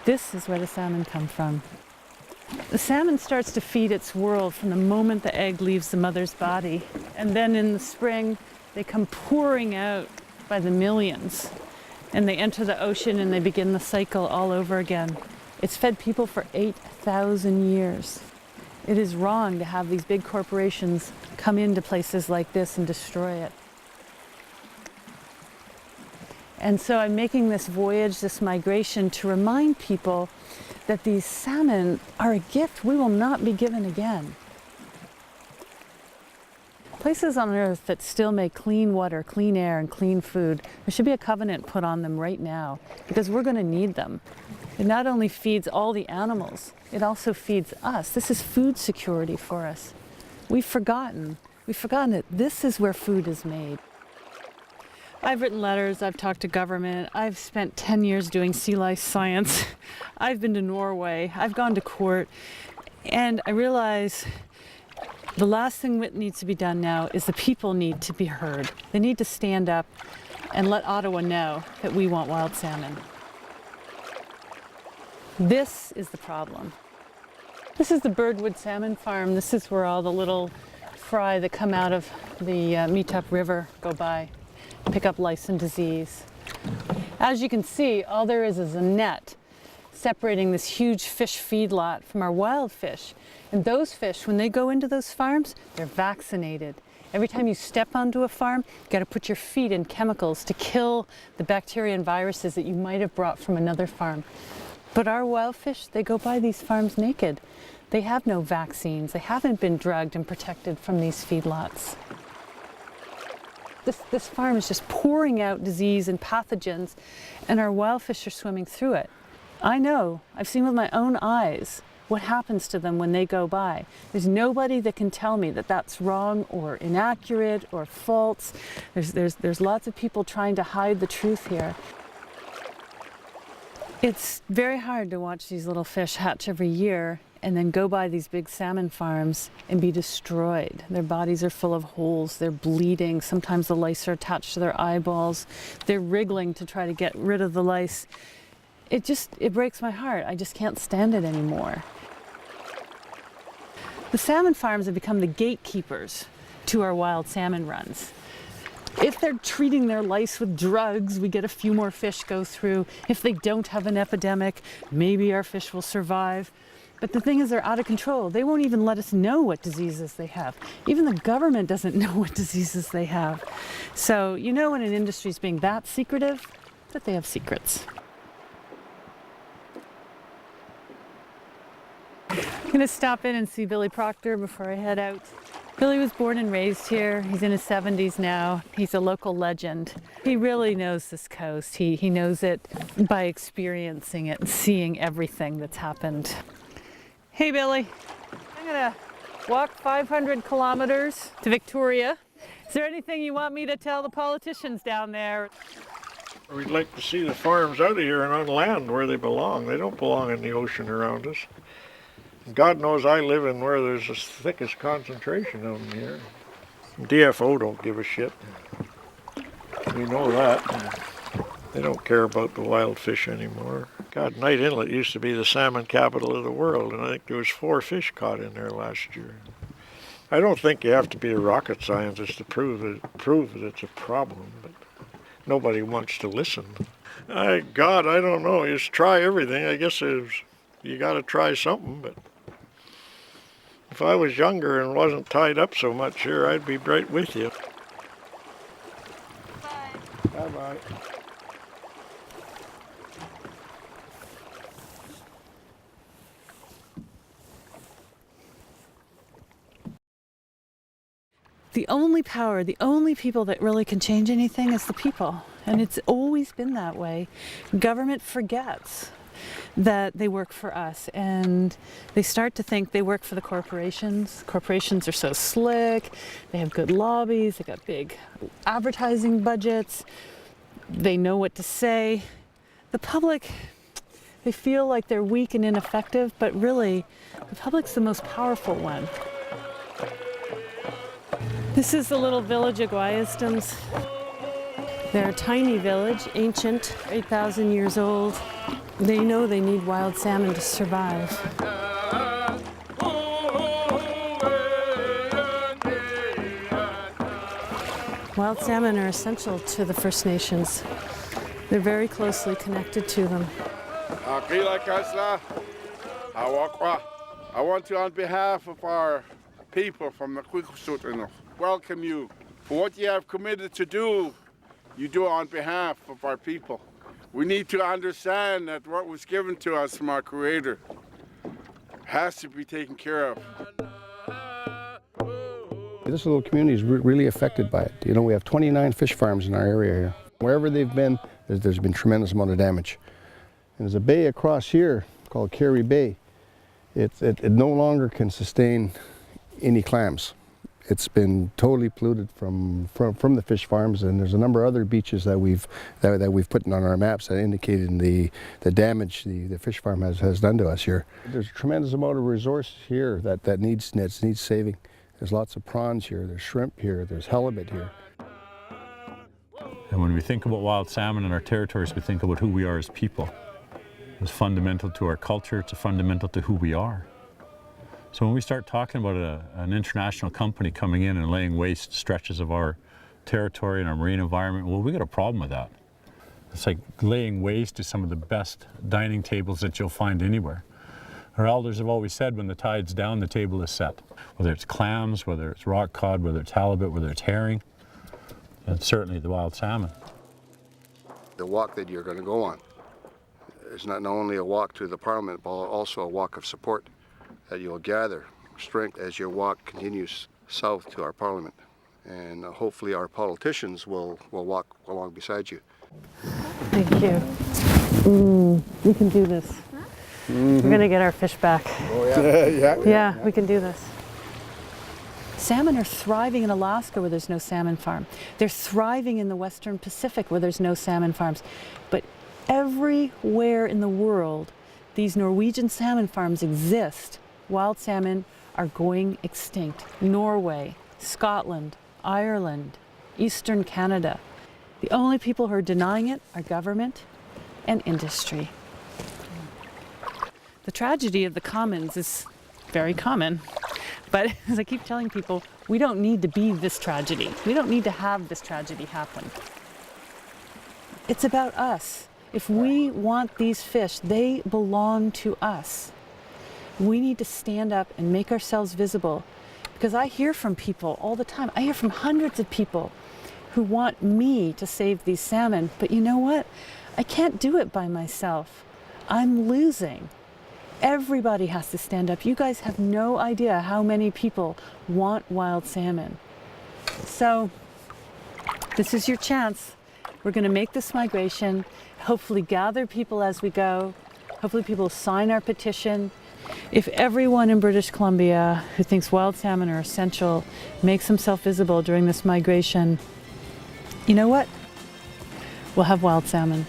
This is where the salmon come from. The salmon starts to feed its world from the moment the egg leaves the mother's body. And then in the spring, they come pouring out by the millions. And they enter the ocean and they begin the cycle all over again. It's fed people for 8,000 years. It is wrong to have these big corporations come into places like this and destroy it. And so I'm making this voyage, this migration, to remind people that these salmon are a gift we will not be given again. Places on Earth that still make clean water, clean air, and clean food, there should be a covenant put on them right now, because we're going to need them. It not only feeds all the animals, it also feeds us. This is food security for us. We've forgotten that this is where food is made. I've written letters, I've talked to government, I've spent 10 years doing sea lice science, I've been to Norway, I've gone to court, and I realize the last thing that needs to be done now is the people need to be heard. They need to stand up and let Ottawa know that we want wild salmon. This is the problem. This is the Birdwood Salmon Farm. This is where all the little fry that come out of the Meetup River go by, pick up lice and disease. As you can see, all there is a net separating this huge fish feedlot from our wild fish. And those fish, when they go into those farms, they're vaccinated. Every time you step onto a farm, you've got to put your feet in chemicals to kill the bacteria and viruses that you might have brought from another farm. But our wild fish, they go by these farms naked. They have no vaccines. They haven't been drugged and protected from these feedlots. This farm is just pouring out disease and pathogens, and our wild fish are swimming through it. I know, I've seen with my own eyes what happens to them when they go by. There's nobody that can tell me that that's wrong or inaccurate or false. There's lots of people trying to hide the truth here. It's very hard to watch these little fish hatch every year and then go by these big salmon farms and be destroyed. Their bodies are full of holes, they're bleeding, sometimes the lice are attached to their eyeballs, they're wriggling to try to get rid of the lice. It breaks my heart. I just can't stand it anymore. The salmon farms have become the gatekeepers to our wild salmon runs. If they're treating their lice with drugs, we get a few more fish go through. If they don't have an epidemic, maybe our fish will survive. But the thing is, they're out of control. They won't even let us know what diseases they have. Even the government doesn't know what diseases they have. So you know when an industry is being that secretive, that they have secrets. I'm going to stop in and see Billy Proctor before I head out. Billy was born and raised here. He's in his 70s now. He's a local legend. He really knows this coast. He knows it by experiencing it and seeing everything that's happened. Hey Billy, I'm going to walk 500 kilometers to Victoria. Is there anything you want me to tell the politicians down there? We'd like to see the farms out of here and on land where they belong. They don't belong in the ocean around us. God knows I live in where there's the thickest concentration of them here. DFO don't give a shit. We know that. They don't care about the wild fish anymore. God, Knight Inlet used to be the salmon capital of the world, and I think there was 4 fish caught in there last year. I don't think you have to be a rocket scientist to prove that it's a problem, but nobody wants to listen. God, I don't know. You just try everything. I guess you got to try something, but if I was younger and wasn't tied up so much here, I'd be right with you. Bye. Bye-bye. The only power, the only people that really can change anything is the people. And it's always been that way. Government forgets that they work for us, and they start to think they work for the corporations. Corporations are so slick, they have good lobbies, they got big advertising budgets, they know what to say. The public, they feel like they're weak and ineffective, but really, the public's the most powerful one. This is the little village of Guayastums. They're a tiny village, ancient, 8,000 years old. They know they need wild salmon to survive. Wild salmon are essential to the First Nations. They're very closely connected to them. I want to, on behalf of our people from the Quikusut, welcome you. For what you have committed to do, you do on behalf of our people. We need to understand that what was given to us from our Creator has to be taken care of. This little community is really affected by it. You know, we have 29 fish farms in our area here. Wherever they've been, there's been tremendous amount of damage. And there's a bay across here called Carey Bay. It no longer can sustain any clams. It's been totally polluted from the fish farms, and there's a number of other beaches that we've put on our maps that indicated the damage the fish farm has done to us here. There's a tremendous amount of resource here that needs saving. There's lots of prawns here, there's shrimp here, there's halibut here. And when we think about wild salmon in our territories, we think about who we are as people. It's fundamental to our culture, it's fundamental to who we are. So when we start talking about an international company coming in and laying waste stretches of our territory and our marine environment, well, we got a problem with that. It's like laying waste to some of the best dining tables that you'll find anywhere. Our elders have always said when the tide's down, the table is set. Whether it's clams, whether it's rock cod, whether it's halibut, whether it's herring, and certainly the wild salmon. The walk that you're going to go on is not only a walk to the Parliament, but also a walk of support that you'll gather strength as your walk continues south to our Parliament. And hopefully our politicians will walk along beside you. Thank you. We can do this. We're going to get our fish back. Oh yeah. Yeah, we can do this. Salmon are thriving in Alaska where there's no salmon farm. They're thriving in the Western Pacific where there's no salmon farms. But everywhere in the world these Norwegian salmon farms exist, wild salmon are going extinct. Norway, Scotland, Ireland, Eastern Canada. The only people who are denying it are government and industry. The tragedy of the commons is very common, but as I keep telling people, we don't need to be this tragedy. We don't need to have this tragedy happen. It's about us. If we want these fish, they belong to us. We need to stand up and make ourselves visible, because I hear from people all the time. I hear from hundreds of people who want me to save these salmon, but you know what? I can't do it by myself. I'm losing. Everybody has to stand up. You guys have no idea how many people want wild salmon. So this is your chance. We're going to make this migration, hopefully gather people as we go. Hopefully people sign our petition. If everyone in British Columbia who thinks wild salmon are essential makes himself visible during this migration, you know what? We'll have wild salmon.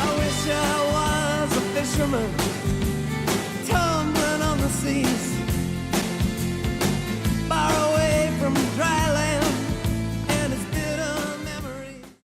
I wish I was a fisherman